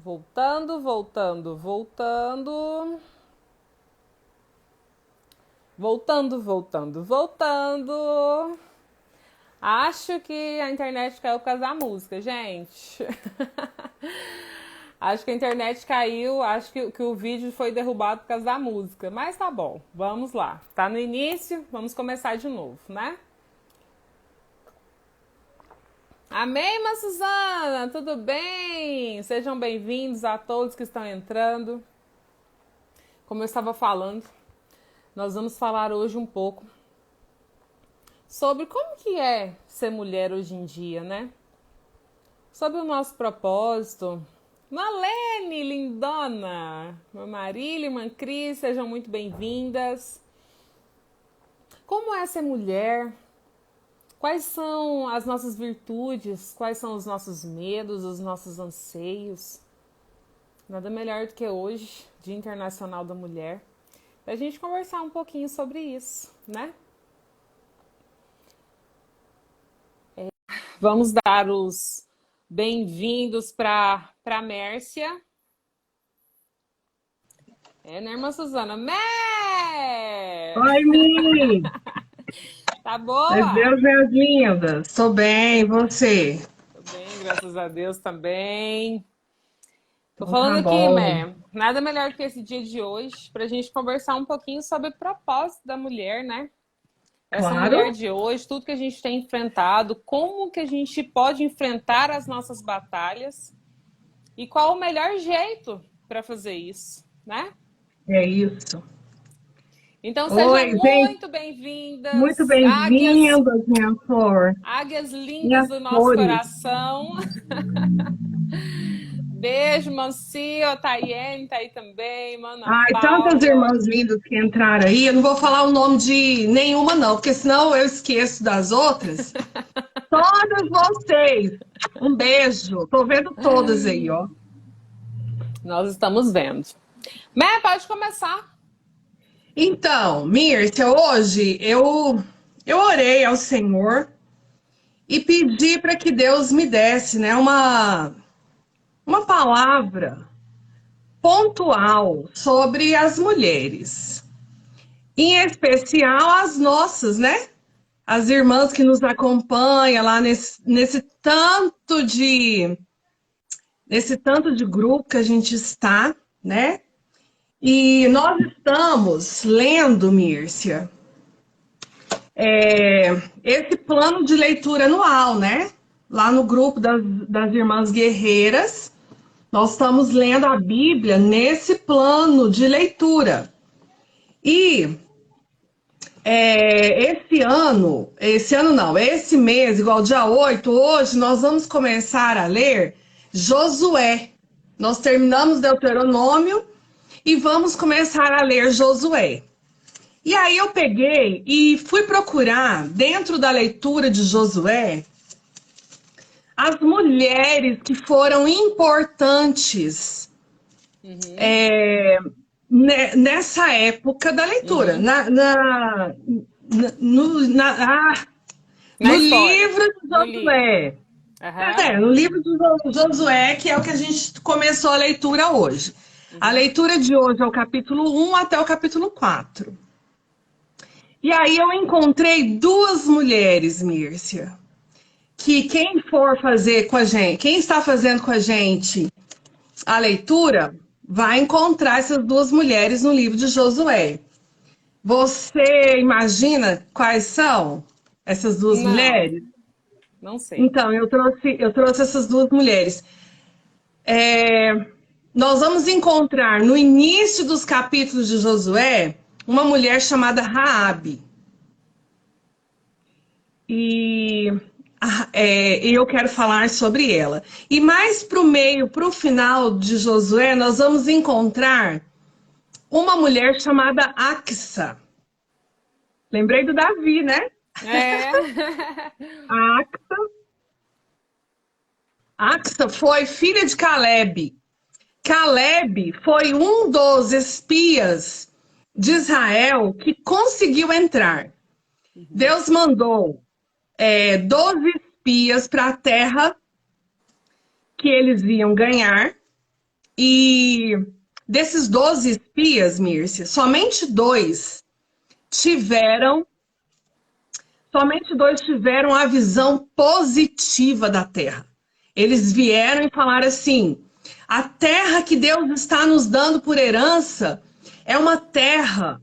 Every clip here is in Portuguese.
Voltando, voltando, voltando. Voltando, voltando, voltando. Acho que a internet caiu por causa da música, gente. Acho que a internet caiu, acho que o vídeo foi derrubado por causa da música. Mas tá bom, vamos lá. Tá no início, vamos começar de novo, né? Amém, irmã Suzana, tudo bem? Sejam bem-vindos a todos que estão entrando. Como eu estava falando, nós vamos falar hoje um pouco sobre como que é ser mulher hoje em dia, né? Sobre o nosso propósito. Malene, lindona! Irmã Marília, irmã Cris, sejam muito bem-vindas. Como é ser mulher? Quais são as nossas virtudes? Quais são os nossos medos, os nossos anseios? Nada melhor do que hoje, Dia Internacional da Mulher, para a gente conversar um pouquinho sobre isso, né? Vamos dar os bem-vindos para Mércia. Né, irmã Suzana? Mé! Oi, Mi! Tá Meu boa? Deus, minhas lindas! Estou bem, e você? Tô bem, graças a Deus também. Tô Então falando tá aqui, bom. Mé. Nada melhor que esse dia de hoje para a gente conversar um pouquinho sobre o propósito da mulher, né? Essa mulher Claro, de hoje, tudo que a gente tem enfrentado, como que a gente pode enfrentar as nossas batalhas e qual o melhor jeito para fazer isso, né? é isso. Então sejam Oi, gente, muito muito bem-vindas, bem-vindas, minha flor, águias lindas minhas do nosso flores. coração. Beijo, Mancio, a Tayene tá aí também, Mana Ai, tantas Paula. irmãs lindas que entraram aí. Eu não vou falar o nome de nenhuma, não, porque senão eu esqueço das outras. Todas vocês, um beijo. Tô vendo todas aí, ó. Nós estamos vendo. Mé, pode começar. Então, Mirce, hoje eu orei ao Senhor e pedi para que Deus me desse, né, uma palavra pontual sobre as mulheres, em especial as nossas, né? As irmãs que nos acompanham lá nesse tanto de grupo que a gente está, né? E nós estamos lendo, Mírcia, esse plano de leitura anual, né? Lá no grupo das Irmãs Guerreiras, nós estamos lendo a Bíblia nesse plano de leitura. E esse mês, igual dia 8, hoje, nós vamos começar a ler Josué. Nós terminamos Deuteronômio e vamos começar a ler Josué. E aí eu peguei e fui procurar, dentro da leitura de Josué, as mulheres que foram importantes Uhum, nessa época da leitura, uhum. na- no, na- ah, Na no história, livro de no livro. Josué. Aham. No livro de Josué, que é o que a gente começou a leitura hoje. A Uhum. leitura de hoje é o capítulo 1 até o capítulo 4. E aí eu encontrei duas mulheres, Mírcia, que quem for fazer com a gente, quem está fazendo com a gente a leitura, vai encontrar essas duas mulheres no livro de Josué. Você imagina quais são essas duas Não, mulheres? não sei. Então, eu trouxe essas duas mulheres. Nós vamos encontrar no início dos capítulos de Josué uma mulher chamada Raabe. E eu quero falar sobre ela. E mais para o meio, para o final de Josué, nós vamos encontrar uma mulher chamada Axa. Lembrei do Davi, né? É. A Axa foi filha de Caleb. Caleb foi um dos espias de Israel que conseguiu entrar. Uhum. Deus mandou 12 espias para a terra que eles iam ganhar. E desses 12 espias, Mírcia, tiveram, somente dois tiveram a visão positiva da terra. Eles vieram e falaram assim: a terra que Deus está nos dando por herança é uma terra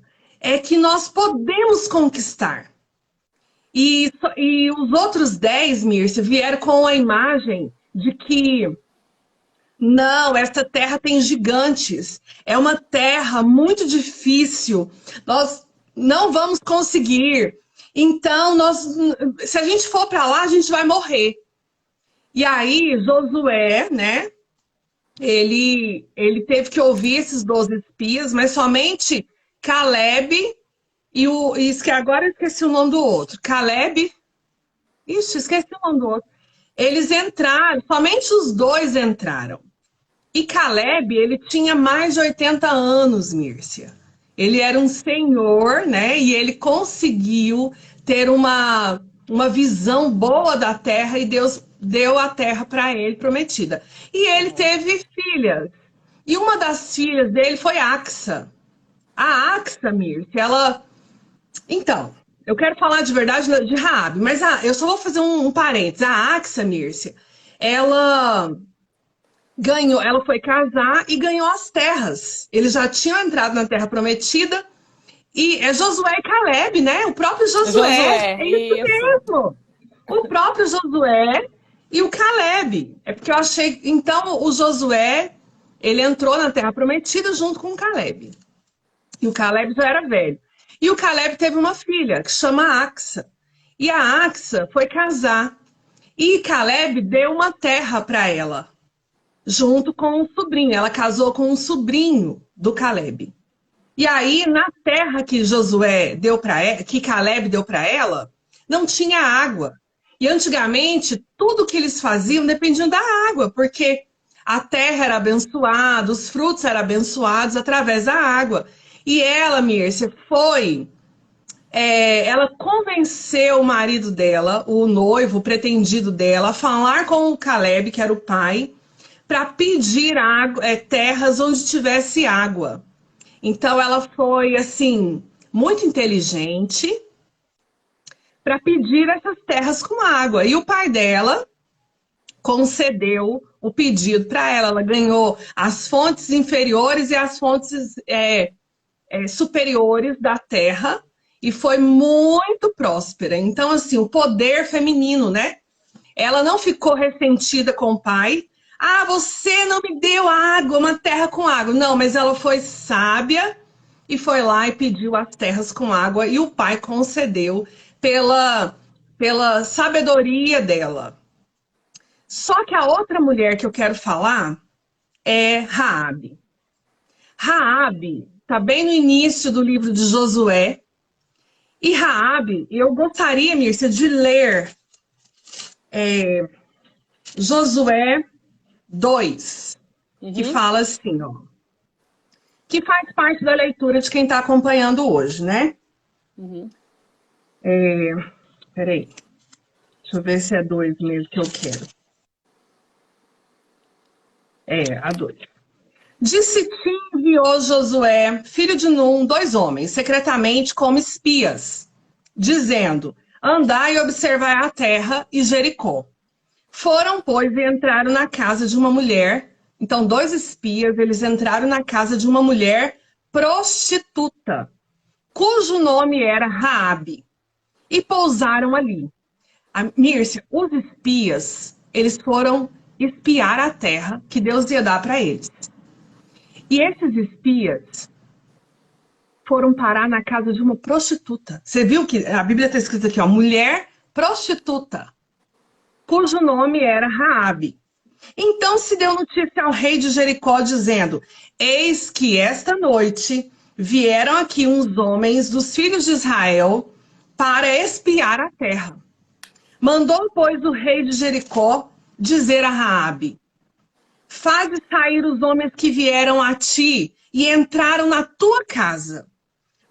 que nós podemos conquistar. E os outros 10, Mírcia, vieram com a imagem de que não, essa terra tem gigantes. É uma terra muito difícil. Nós não vamos conseguir. Então, se a gente for para lá, a gente vai morrer. E aí, Josué, né? Ele teve que ouvir esses 12 espias, mas somente Caleb agora eu esqueci o nome do outro. Caleb. Ixi, esqueci o nome do outro. Eles entraram, somente os dois entraram. E Caleb, ele tinha mais de 80 anos, Mírcia. Ele era um senhor, né? E ele conseguiu ter uma visão boa da terra e Deus deu a terra para ele prometida. E ele teve filhas. E uma das filhas dele foi Axa. A Axa, Mírcia, ela... Então, eu quero falar de verdade de Raabe, mas eu só vou fazer um parênteses. A Axa, Mírcia, ela foi casar e ganhou as terras. Eles já tinham entrado na terra prometida. E é Josué e Caleb, né? O próprio Josué. É isso mesmo. O próprio Josué e o Caleb. É porque eu achei... Então, o Josué, ele entrou na terra prometida junto com o Caleb. E o Caleb já era velho. E o Caleb teve uma filha, que chama Axa. E a Axa foi casar. E Caleb deu uma terra para ela, junto com um sobrinho. Ela casou com um sobrinho do Caleb. E aí, na terra que que Caleb deu para ela, não tinha água. E antigamente, tudo que eles faziam dependia da água, porque a terra era abençoada, os frutos eram abençoados através da água. E ela, Mírcia, ela convenceu o marido dela, o noivo, o pretendido dela, a falar com o Caleb, que era o pai, para pedir terras onde tivesse água. Então ela foi, assim, muito inteligente para pedir essas terras com água. E o pai dela concedeu o pedido para ela. Ela ganhou as fontes inferiores e as fontes superiores da terra e foi muito próspera. Então, assim, o poder feminino, né? Ela não ficou ressentida com o pai. Ah, você não me deu água, uma terra com água. Não, mas ela foi sábia e foi lá e pediu as terras com água e o pai concedeu pela sabedoria dela. Só que a outra mulher que eu quero falar é Raabe. Raabe está bem no início do livro de Josué. E Raabe, eu gostaria, Mírcia, de ler Josué 2, que fala assim, ó, que faz parte da leitura de quem está acompanhando hoje, né? Peraí, deixa eu ver se é 2 mesmo que eu quero. A 2. Disse que enviou Josué, filho de Num, 2 homens, secretamente como espias, dizendo: andai e observai a terra e Jericó. Foram, pois, e entraram na casa de uma mulher. Então, 2 espias, eles entraram na casa de uma mulher prostituta, cujo nome era Raabe, e pousaram ali. Mírcia, os espias, eles foram espiar a terra que Deus ia dar para eles. E esses espias foram parar na casa de uma prostituta. Você viu que a Bíblia está escrita aqui, ó, mulher prostituta, cujo nome era Raabe. Então se deu notícia ao rei de Jericó, dizendo: eis que esta noite vieram aqui uns homens dos filhos de Israel para espiar a terra. Mandou, pois, o rei de Jericó dizer a Raabe: faze sair os homens que vieram a ti e entraram na tua casa,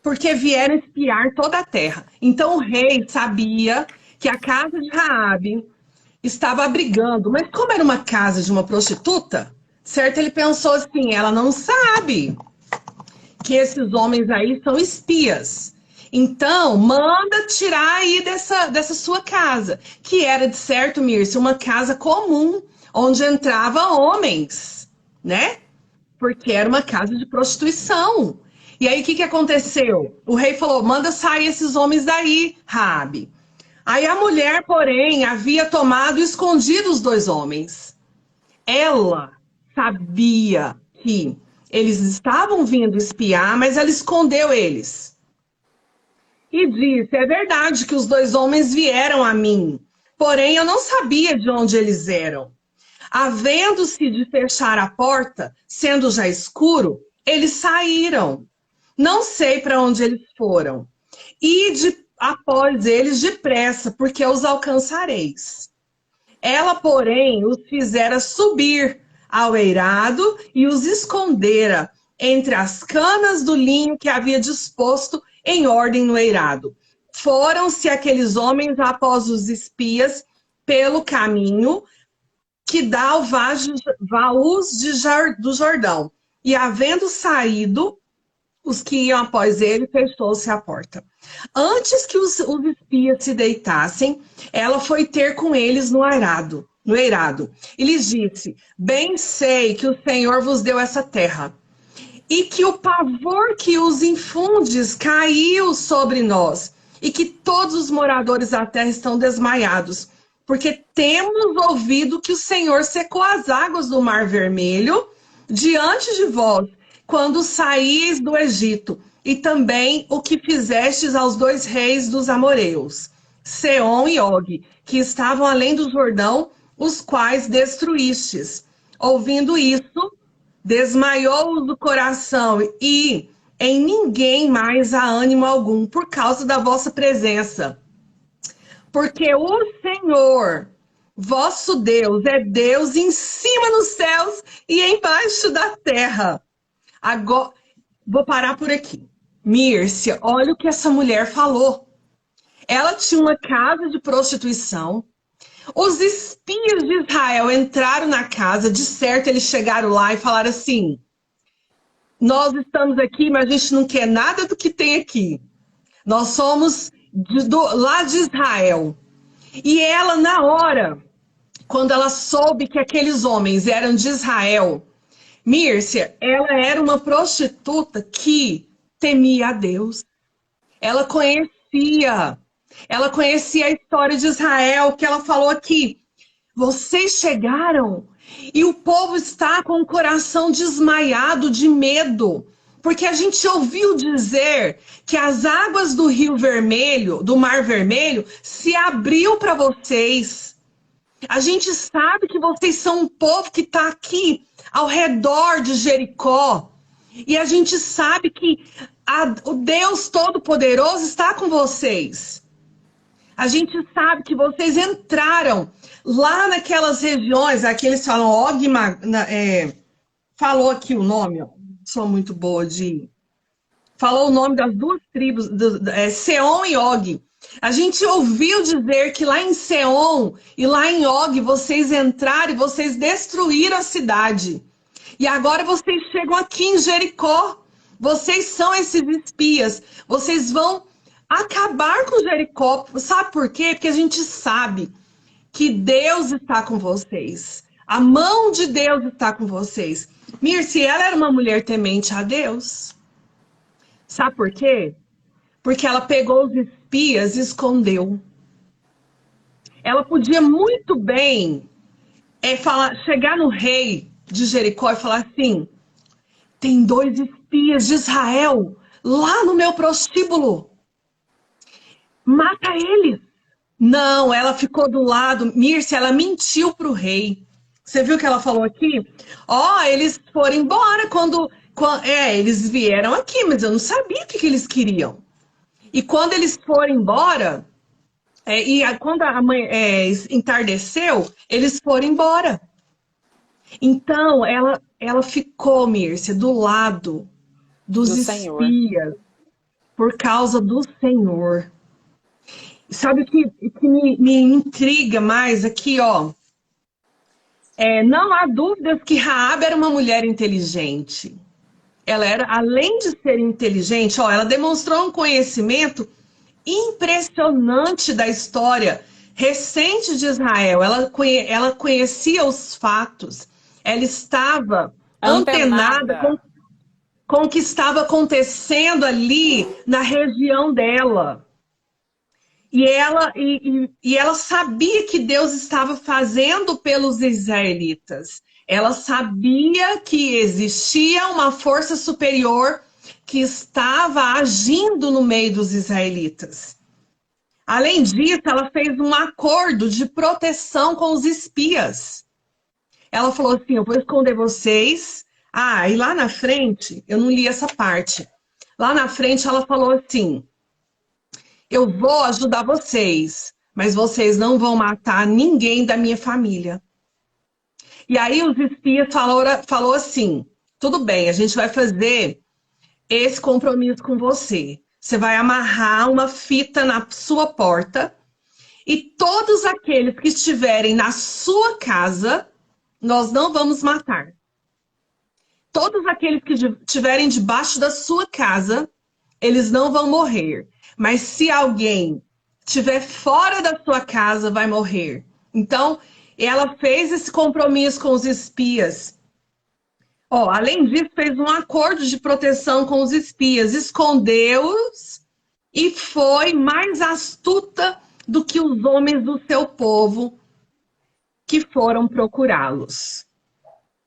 porque vieram espiar toda a terra. Então o rei sabia que a casa de Raabe estava abrigando, mas como era uma casa de uma prostituta, certo? Ele pensou assim, ela não sabe que esses homens aí são espias. Então, manda tirar aí dessa sua casa, que era, de certo, Mirce, uma casa comum, onde entrava homens, né? Porque era uma casa de prostituição. E aí, o que que aconteceu? O rei falou, manda sair esses homens daí, Rabi. Aí a mulher, porém, havia tomado e escondido os dois homens. Ela sabia que eles estavam vindo espiar, mas ela escondeu eles. E disse: é verdade que os dois homens vieram a mim, porém eu não sabia de onde eles eram. Havendo-se de fechar a porta, sendo já escuro, eles saíram. Não sei para onde eles foram. Ide após eles depressa, porque os alcançareis. Ela, porém, os fizera subir ao eirado e os escondera entre as canas do linho que havia disposto em ordem no eirado. Foram-se aqueles homens após os espias pelo caminho que dá ao vaus do Jordão. E havendo saído, os que iam após ele, fechou-se a porta. Antes que os espias se deitassem, ela foi ter com eles no eirado, e lhes disse: bem sei que o Senhor vos deu essa terra, e que o pavor que os infundes caiu sobre nós, e que todos os moradores da terra estão desmaiados, porque temos ouvido que o Senhor secou as águas do Mar Vermelho diante de vós, quando saíes do Egito, e também o que fizestes aos dois reis dos amoreus, Seom e Og, que estavam além do Jordão, os quais destruístes. Ouvindo isso, desmaiou-os o coração, e em ninguém mais há ânimo algum, por causa da vossa presença. Porque o Senhor, vosso Deus, é Deus em cima nos céus e embaixo da terra. Agora, vou parar por aqui. Mírcia, olha o que essa mulher falou. Ela tinha uma casa de prostituição. Os espias de Israel entraram na casa, de certo eles chegaram lá e falaram assim: nós estamos aqui, mas a gente não quer nada do que tem aqui. Nós somos lá de Israel. E ela, na hora, quando ela soube que aqueles homens eram de Israel, Mírcia, ela era uma prostituta que temia a Deus. Ela conhecia a história de Israel, que ela falou aqui. Vocês chegaram e o povo está com o coração desmaiado de medo, porque a gente ouviu dizer que as águas do Rio Vermelho, do Mar Vermelho, se abriu para vocês. A gente sabe que vocês são um povo que está aqui ao redor de Jericó. E a gente sabe que o Deus Todo-Poderoso está com vocês. A gente sabe que vocês entraram lá naquelas regiões, aqui eles falam falou aqui o nome, ó, sou muito boa de... Falou o nome das duas tribos, Seom e Og. A gente ouviu dizer que lá em Seom e lá em Og vocês entraram e vocês destruíram a cidade. E agora vocês chegam aqui em Jericó. Vocês são esses espias. Vocês vão acabar com Jericó. Sabe por quê? Porque a gente sabe que Deus está com vocês. A mão de Deus está com vocês. Mirce, ela era uma mulher temente a Deus. Sabe por quê? Porque ela pegou os espias e escondeu. Ela podia muito bem chegar no rei de Jericó e falar assim: tem 2 espias de Israel lá no meu prostíbulo. Mata eles. Não, ela ficou do lado. Mirce, ela mentiu para o rei. Você viu o que ela falou aqui? Eles foram embora quando eles vieram aqui, mas eu não sabia o que eles queriam. E quando eles foram embora, quando a mãe entardeceu, eles foram embora. Então, ela ficou, Mírcia, do lado dos espias, por causa do Senhor. Sabe o que me intriga mais aqui, ó? Não há dúvidas que Raabe era uma mulher inteligente. Ela era, além de ser inteligente, ela demonstrou um conhecimento impressionante da história recente de Israel. Ela conhecia os fatos. Ela estava antenada Antenada. com o que estava acontecendo ali na região dela. E ela sabia que Deus estava fazendo pelos israelitas. Ela sabia que existia uma força superior que estava agindo no meio dos israelitas. Além disso, ela fez um acordo de proteção com os espias. Ela falou assim: eu vou esconder vocês. E lá na frente, eu não li essa parte. Lá na frente, ela falou assim: eu vou ajudar vocês, mas vocês não vão matar ninguém da minha família. E aí os espias falou assim: tudo bem, a gente vai fazer esse compromisso com você. Você vai amarrar uma fita na sua porta e todos aqueles que estiverem na sua casa, nós não vamos matar. Todos aqueles que estiverem debaixo da sua casa, eles não vão morrer. Mas se alguém estiver fora da sua casa, vai morrer. Então, ela fez esse compromisso com os espias. Além disso, fez um acordo de proteção com os espias, escondeu-os e foi mais astuta do que os homens do seu povo que foram procurá-los.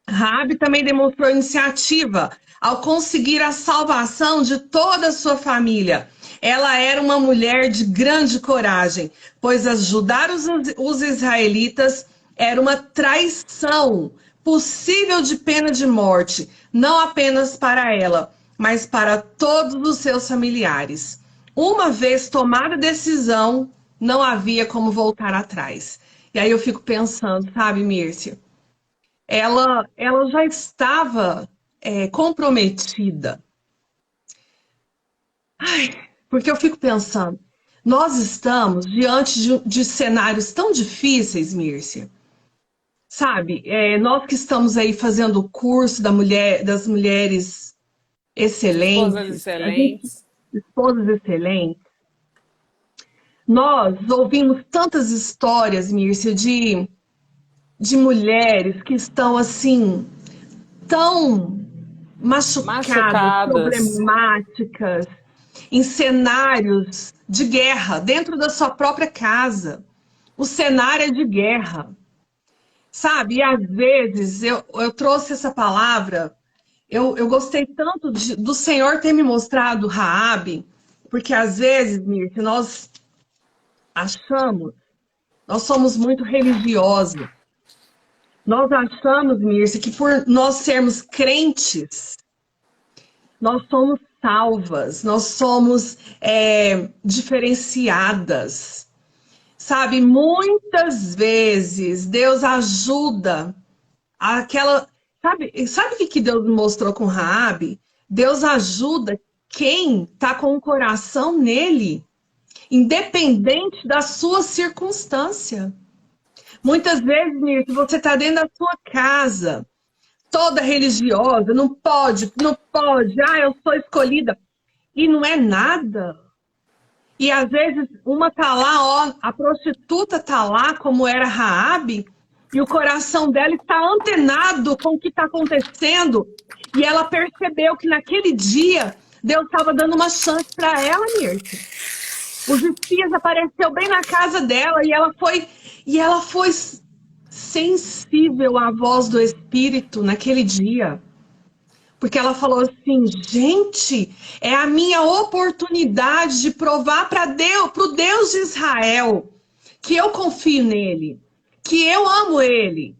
Raabe também demonstrou iniciativa ao conseguir a salvação de toda a sua família. Ela era uma mulher de grande coragem, pois ajudar os israelitas era uma traição possível de pena de morte, não apenas para ela, mas para todos os seus familiares. Uma vez tomada a decisão, não havia como voltar atrás. E aí eu fico pensando, sabe, Mírcia? Ela já estava comprometida. Porque eu fico pensando, nós estamos diante de cenários tão difíceis, Mírcia. Sabe, nós que estamos aí fazendo o curso das mulheres Esposas excelentes, excelentes. esposas excelentes, nós ouvimos tantas histórias, Mírcia, de mulheres que estão assim, tão machucadas, Machucadas. problemáticas, em cenários de guerra, dentro da sua própria casa. O cenário é de guerra. Sabe, e às vezes eu trouxe essa palavra, eu gostei tanto do Senhor ter me mostrado Raabe, porque às vezes, Mirce, nós somos muito religiosos. Nós achamos, Mirce, que por nós sermos crentes, nós somos salvas, nós somos diferenciadas. Sabe, muitas vezes Deus ajuda aquela. Sabe o que Deus mostrou com Raabe? Deus ajuda quem está com o coração nele, independente da sua circunstância. Muitas vezes, Mirce, você está dentro da sua casa, toda religiosa, não pode, eu sou escolhida. E não é nada. E às vezes uma tá lá, a prostituta tá lá, como era Raabe, e o coração dela está antenado com o que está acontecendo. E ela percebeu que naquele dia Deus estava dando uma chance para ela, Mirce. Os espias apareceu bem na casa dela e ela foi sensível à voz do Espírito naquele dia. Porque ela falou assim, gente, é a minha oportunidade de provar para o Deus de Israel que eu confio nele, que eu amo ele,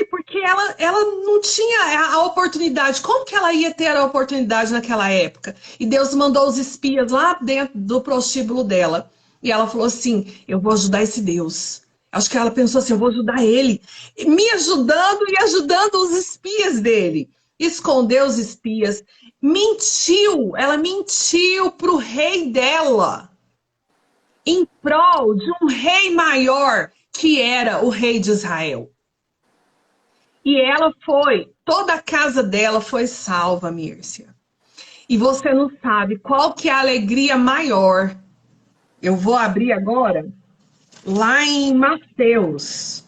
porque ela não tinha a oportunidade. Como que ela ia ter a oportunidade naquela época? E Deus mandou os espias lá dentro do prostíbulo dela. E ela falou assim, eu vou ajudar esse Deus. Acho que ela pensou assim, eu vou ajudar ele, me ajudando e ajudando os espias dele. Escondeu os espias, ela mentiu para o rei dela, em prol de um rei maior, que era o rei de Israel. E toda a casa dela foi salva, Mírcia. E você não sabe qual que é a alegria maior. Eu vou abrir agora lá em Mateus.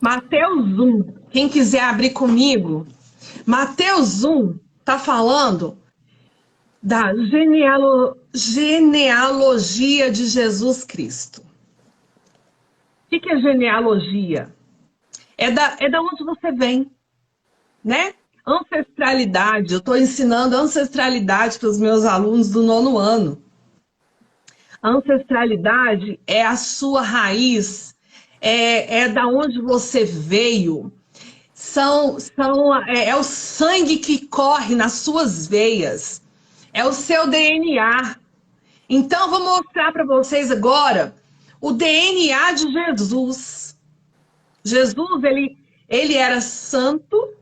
Mateus 1. Quem quiser abrir comigo. Mateus 1 está falando da genealogia de Jesus Cristo. O que é genealogia? É da onde você vem, né? Ancestralidade. Eu estou ensinando ancestralidade para os meus alunos do 9º ano. Ancestralidade é a sua raiz, é da onde você veio. É o sangue que corre nas suas veias. É o seu DNA. Então, eu vou mostrar para vocês agora o DNA de Jesus. Jesus, ele era santo.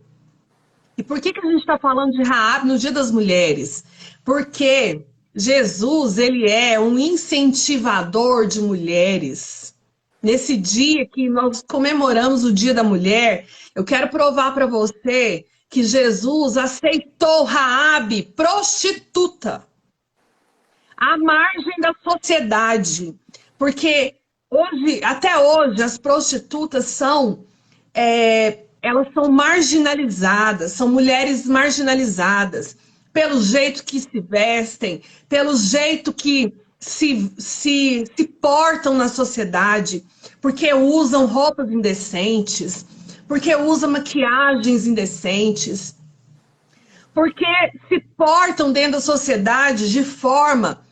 E por que a gente está falando de Raabe no Dia das Mulheres? Porque Jesus, ele é um incentivador de mulheres. Nesse dia que nós comemoramos o Dia da Mulher, eu quero provar para você que Jesus aceitou Raabe, prostituta, à margem da sociedade. Porque até hoje, as prostitutas elas são marginalizadas, são mulheres marginalizadas, pelo jeito que se vestem, pelo jeito que se portam na sociedade, porque usam roupas indecentes, porque usam maquiagens indecentes, porque se portam dentro da sociedade de forma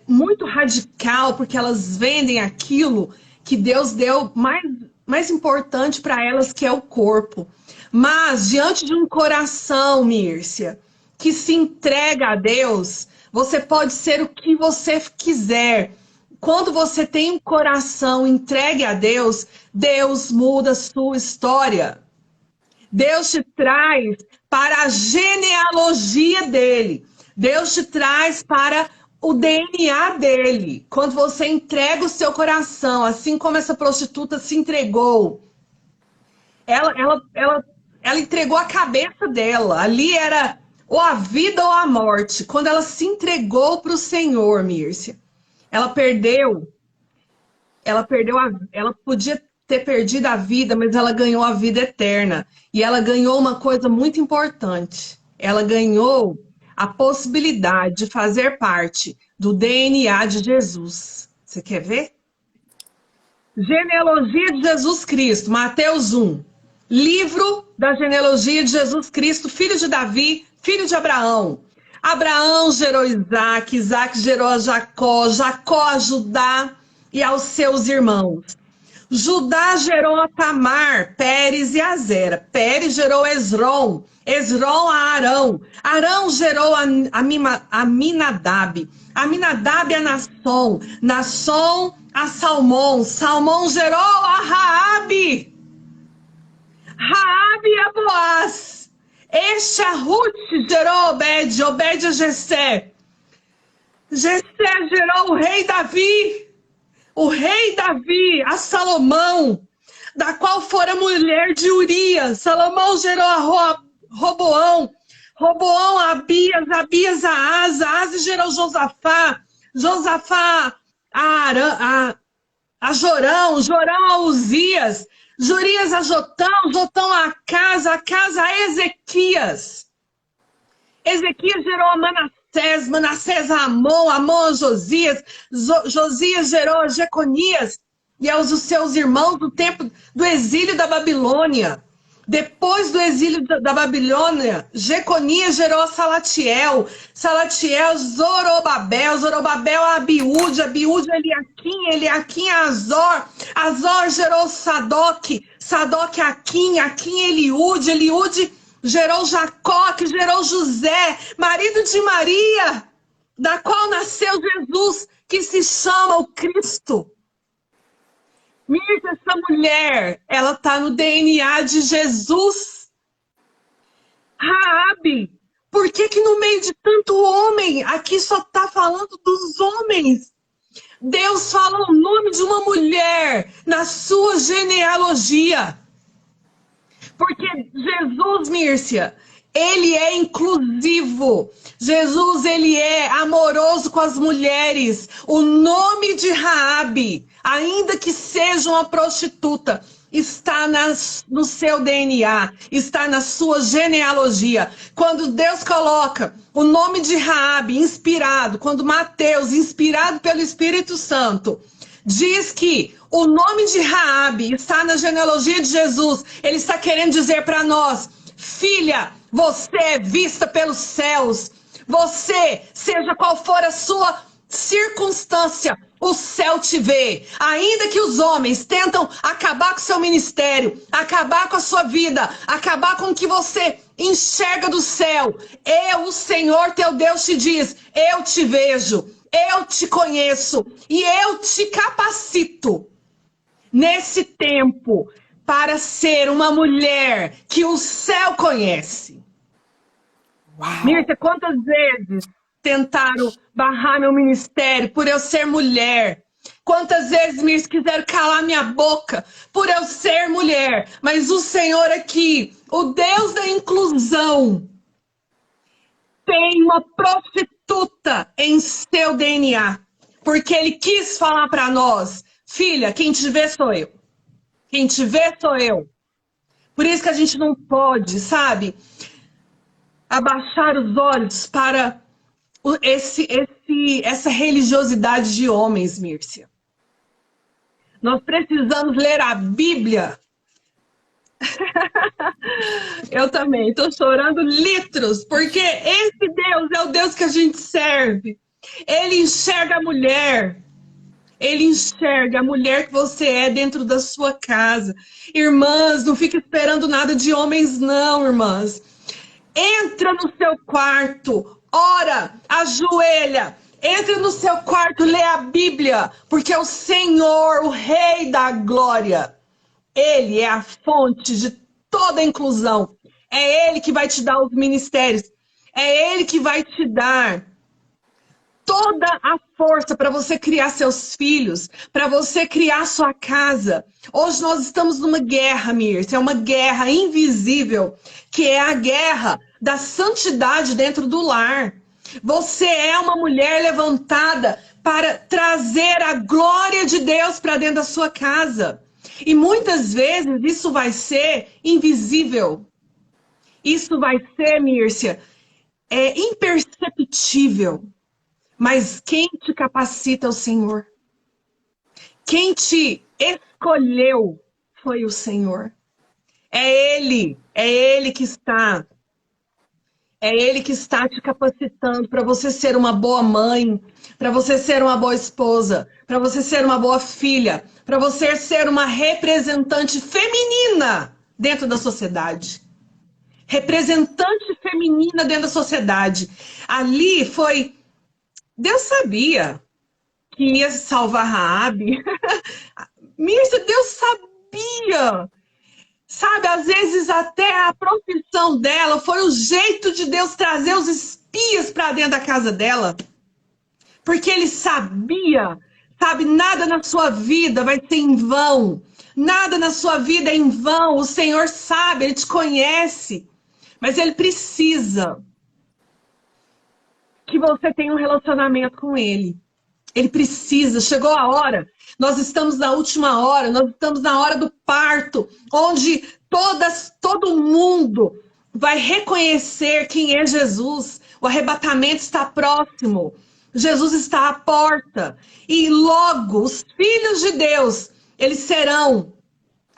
muito radical, porque elas vendem aquilo que Deus deu mais importante para elas, que é o corpo. Mas, diante de um coração, Mírcia, que se entrega a Deus, você pode ser o que você quiser. Quando você tem um coração entregue a Deus, Deus muda a sua história. Deus te traz para a genealogia dele. Deus te traz para o DNA dele. Quando você entrega o seu coração, assim como essa prostituta se entregou, ela entregou a cabeça dela. Ali era ou a vida ou a morte. Quando ela se entregou para o Senhor, Mírcia, ela podia ter perdido a vida, mas ela ganhou a vida eterna. E ela ganhou uma coisa muito importante. Ela ganhou a possibilidade de fazer parte do DNA de Jesus. Você quer ver? Genealogia de Jesus Cristo, Mateus 1. Livro da genealogia de Jesus Cristo, filho de Davi, filho de Abraão. Abraão gerou Isaac, Isaac gerou a Jacó, Jacó a Judá e aos seus irmãos. Judá gerou a Tamar, Pérez e a Zera. Pérez gerou Esrom, Esrom a Arão. Arão gerou a Aminadab. Aminadab a Nasson. Nasson a Salmão. Salmão gerou a Raabe. Raabe a Boaz. Este a Ruth gerou Obed. Obed a Jessé. Jessé gerou o rei Davi. O rei Davi a Salomão, da qual fora mulher de Urias. Salomão gerou a Roboão, Roboão a Abias, Abias a Asa, Asa gerou Josafá, Josafá a Jorão, Jorão a Uzias, Jurias a Jotão, Jotão a Casa a Ezequias. Ezequias gerou a Manassés, Manassés a Amon, Amon a Josias, Josias gerou a Jeconias e aos seus irmãos do tempo do exílio da Babilônia. Depois do exílio da Babilônia, Jeconias gerou a Salatiel, Salatiel Zorobabel, Zorobabel a Abiúde, Abiúde a Eliaquim, Eliaquim a Azor, Azor gerou Sadoc, Sadoc a Aquim, Aquim a Eliúde, Eliúde gerou Jacó, que gerou José, marido de Maria, da qual nasceu Jesus, que se chama o Cristo. Mira, essa mulher, ela está no DNA de Jesus. Raabe, por que no meio de tanto homem, aqui só está falando dos homens? Deus fala o nome de uma mulher na sua genealogia. Porque Jesus, Mírcia, ele é inclusivo. Jesus, ele é amoroso com as mulheres. O nome de Raabe, ainda que seja uma prostituta, está no seu DNA, está na sua genealogia. Quando Deus coloca o nome de Raabe inspirado, quando Mateus, inspirado pelo Espírito Santo, diz que o nome de Raabe está na genealogia de Jesus, ele está querendo dizer para nós, filha, você é vista pelos céus. Você, seja qual for a sua circunstância, o céu te vê. Ainda que os homens tentam acabar com o seu ministério, acabar com a sua vida, acabar com o que você enxerga do céu, eu, o Senhor teu Deus, te diz, eu te vejo, eu te conheço e eu te capacito nesse tempo para ser uma mulher que o céu conhece. Mírcia, quantas vezes tentaram barrar meu ministério por eu ser mulher? Quantas vezes, Mírcia, quiseram calar minha boca por eu ser mulher? Mas o Senhor aqui, o Deus da inclusão, tem uma prostituta em seu DNA. Porque Ele quis falar para nós, filha, quem te vê sou eu. Quem te vê sou eu. Por isso que a gente não pode, sabe, abaixar os olhos para essa religiosidade de homens, Mírcia. Nós precisamos ler a Bíblia. Eu também estou chorando litros, porque esse Deus é o Deus que a gente serve. Ele enxerga a mulher. Ele enxerga a mulher que você é dentro da sua casa. Irmãs, não fique esperando nada de homens, não, irmãs. Entra no seu quarto, ora, ajoelha. Entra no seu quarto, lê a Bíblia, porque o Senhor, o Rei da Glória, Ele é a fonte de toda a inclusão. É Ele que vai te dar os ministérios. É Ele que vai te dar toda a força para você criar seus filhos, para você criar sua casa. Hoje nós estamos numa guerra, Mírcia, é uma guerra invisível, que é a guerra da santidade dentro do lar. Você é uma mulher levantada para trazer a glória de Deus para dentro da sua casa. E muitas vezes isso vai ser invisível. Isso vai ser, Mírcia, imperceptível. Mas quem te capacita é o Senhor. Quem te escolheu foi o Senhor. É Ele que está. É Ele que está te capacitando para você ser uma boa mãe, para você ser uma boa esposa, para você ser uma boa filha, para você ser uma representante feminina dentro da sociedade. Representante feminina dentro da sociedade. Ali foi... Deus sabia que ia salvar Raabe. Mírcia, Deus sabia. Sabe, às vezes até a profissão dela foi o jeito de Deus trazer os espias para dentro da casa dela. Porque Ele sabia, sabe, nada na sua vida vai ser em vão. Nada na sua vida é em vão. O Senhor sabe, Ele te conhece. Mas Ele precisa que você tenha um relacionamento com Ele. Ele precisa, chegou a hora, nós estamos na última hora, nós estamos na hora do parto, onde todo mundo vai reconhecer quem é Jesus. O arrebatamento está próximo, Jesus está à porta, e logo os filhos de Deus, eles serão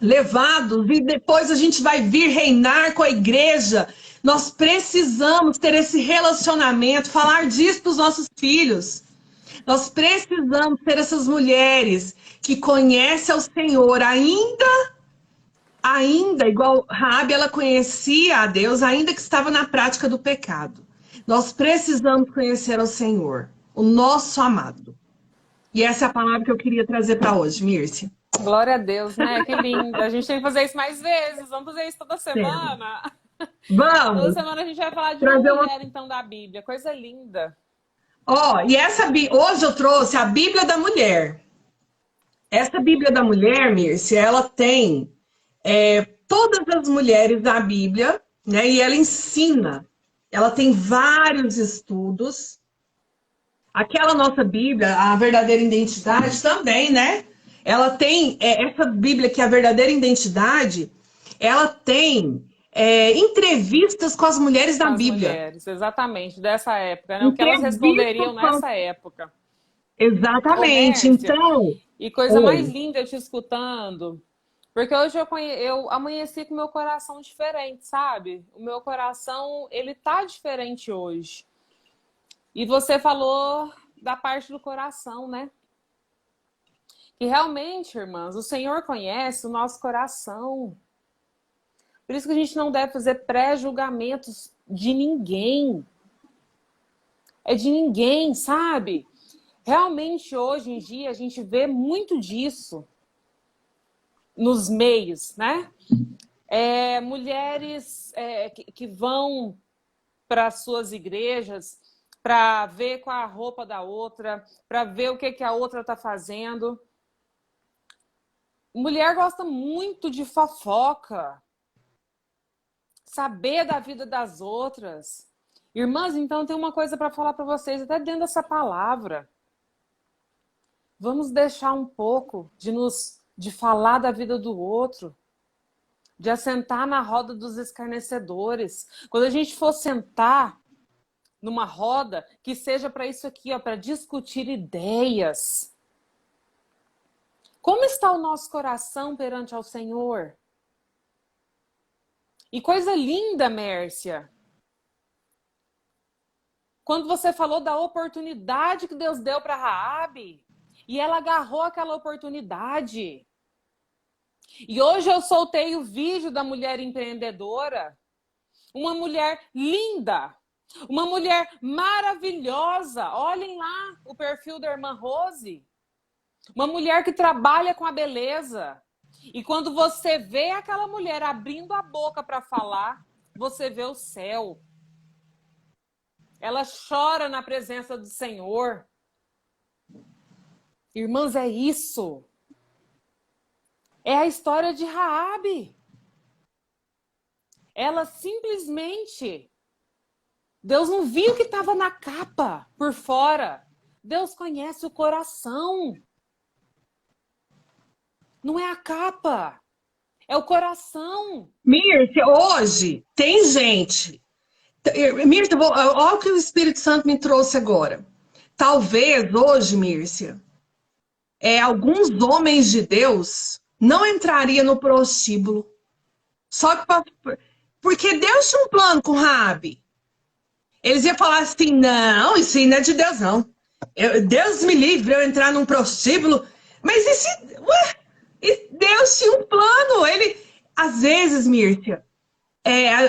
levados, e depois a gente vai vir reinar com a igreja. Nós precisamos ter esse relacionamento, falar disso para os nossos filhos. Nós precisamos ter essas mulheres que conhecem ao Senhor ainda igual Raabe, ela conhecia a Deus, ainda que estava na prática do pecado. Nós precisamos conhecer ao Senhor, o nosso amado. E essa é a palavra que eu queria trazer para hoje, Mírcia. Glória a Deus, né? Que lindo. A gente tem que fazer isso mais vezes. Vamos fazer isso toda semana. Vamos. Toda semana a gente vai falar de uma mulher, então, da Bíblia. Coisa linda. Ó, e hoje eu trouxe a Bíblia da Mulher. Essa Bíblia da Mulher, Mirce, ela tem todas as mulheres da Bíblia, né? E ela ensina. Ela tem vários estudos. Aquela nossa Bíblia, a verdadeira identidade também, né? Ela tem essa Bíblia que é a verdadeira identidade, ela tem entrevistas com as mulheres Com da as Bíblia. mulheres, exatamente, dessa época, né? O que elas Entrevistas responderiam com... nessa época. Ô, Exatamente. Mércia, Então, e coisa mais oi. linda eu te escutando, porque hoje eu amanheci com o meu coração diferente, sabe? O meu coração, ele tá diferente hoje. E você falou da parte do coração, né? E realmente, irmãs, o Senhor conhece o nosso coração. Por isso que a gente não deve fazer pré-julgamentos de ninguém. É de ninguém, sabe? Realmente, hoje em dia, a gente vê muito disso nos meios, né? Mulheres que vão para suas igrejas para ver qual a roupa da outra, para ver o que a outra está fazendo. Mulher gosta muito de fofoca, saber da vida das outras. Irmãs, então tem uma coisa para falar para vocês, até dentro dessa palavra. Vamos deixar um pouco de falar da vida do outro, de assentar na roda dos escarnecedores. Quando a gente for sentar numa roda, que seja para isso aqui, ó, para discutir ideias. Como está o nosso coração perante ao Senhor? E coisa linda, Mércia, quando você falou da oportunidade que Deus deu para Raabe, e ela agarrou aquela oportunidade. E hoje eu soltei o vídeo da mulher empreendedora, uma mulher linda, uma mulher maravilhosa. Olhem lá o perfil da irmã Rose. Uma mulher que trabalha com a beleza. E quando você vê aquela mulher abrindo a boca para falar, você vê o céu. Ela chora na presença do Senhor. Irmãs, é isso. É a história de Raabe. Ela simplesmente... Deus não viu o que estava na capa, por fora. Deus conhece o coração. Não é a capa, é o coração. Mirce, hoje tem gente. Mirce, olha o que o Espírito Santo me trouxe agora. Talvez hoje, Mírcia, alguns homens de Deus não entrariam no prostíbulo. Só que porque Deus tinha um plano com Raabe. Eles iam falar assim, não, isso aí não é de Deus, não. Deus me livre eu entrar num prostíbulo. Mas Deus tinha um plano. Ele, às vezes, Mírcia,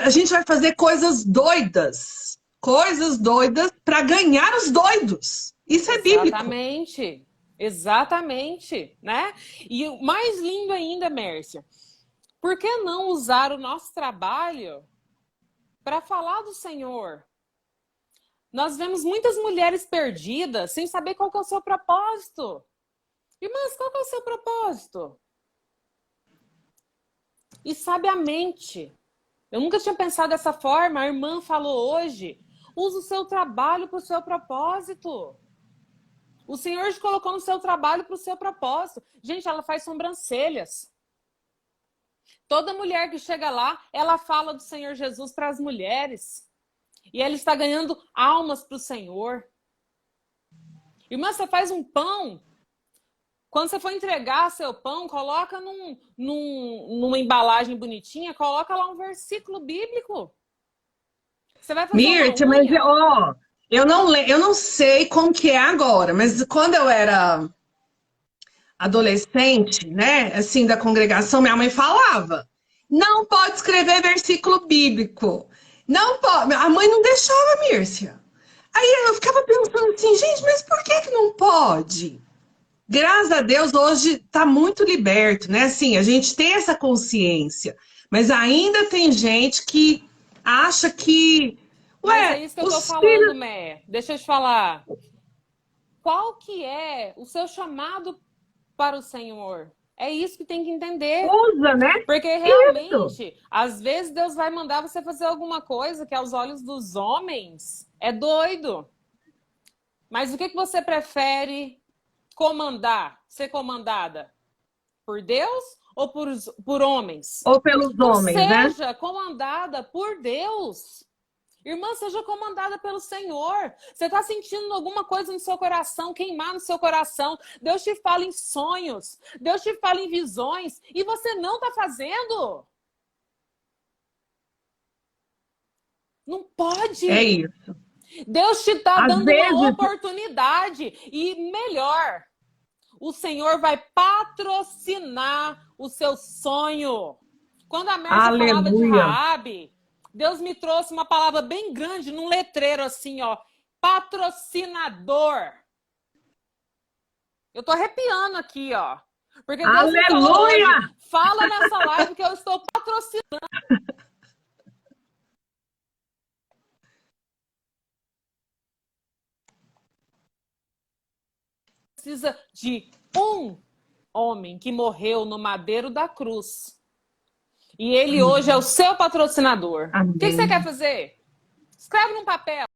a gente vai fazer coisas doidas para ganhar os doidos. Isso é bíblico. Exatamente, exatamente, né? E o mais lindo ainda, Mércia, por que não usar o nosso trabalho para falar do Senhor? Nós vemos muitas mulheres perdidas sem saber qual que é o seu propósito. Irmãs, qual que é o seu propósito? E sabiamente, eu nunca tinha pensado dessa forma, a irmã falou hoje, usa o seu trabalho para o seu propósito. O Senhor te colocou no seu trabalho para o seu propósito. Gente, ela faz sobrancelhas. Toda mulher que chega lá, ela fala do Senhor Jesus para as mulheres. E ela está ganhando almas para o Senhor. Irmã, você faz um pão. Quando você for entregar seu pão, coloca numa embalagem bonitinha, coloca lá um versículo bíblico. Você vai fazer Mirte, uma mas unha. eu não sei como que é agora, mas quando eu era adolescente, né, assim, da congregação, minha mãe falava, não pode escrever versículo bíblico. Não pode. A mãe não deixava, Mírcia. Aí eu ficava pensando assim, gente, mas por que não pode? Graças a Deus, hoje está muito liberto, né? Assim, a gente tem essa consciência, mas ainda tem gente que acha que Mas é Ué, isso que eu tô os falando, filhos Mé. Deixa eu te falar. Qual que é o seu chamado para o Senhor? É isso que tem que entender. usam, né? Porque Isso. realmente, às vezes Deus vai mandar você fazer alguma coisa que aos olhos dos homens é doido. Mas o que você prefere comandar, ser comandada? Por Deus ou por homens? Ou pelos Então homens, né? seja comandada por Deus. Irmã, seja comandada pelo Senhor. Você está sentindo alguma coisa no seu coração, queimar no seu coração. Deus te fala em sonhos. Deus te fala em visões. E você não está fazendo. Não É pode. isso. Deus te está Às dando uma vezes, oportunidade. E melhor, o Senhor vai patrocinar o seu sonho. Quando a Mércia falava de aleluia. Raabe, Deus me trouxe uma palavra bem grande num letreiro assim, ó. Patrocinador. Eu tô arrepiando aqui, ó. Porque Deus me falou Aleluia! hoje, fala nessa live que eu estou patrocinando. Precisa de um homem que morreu no madeiro da cruz. E ele hoje é o seu patrocinador. O que você quer Amém. fazer? Escreve num papel.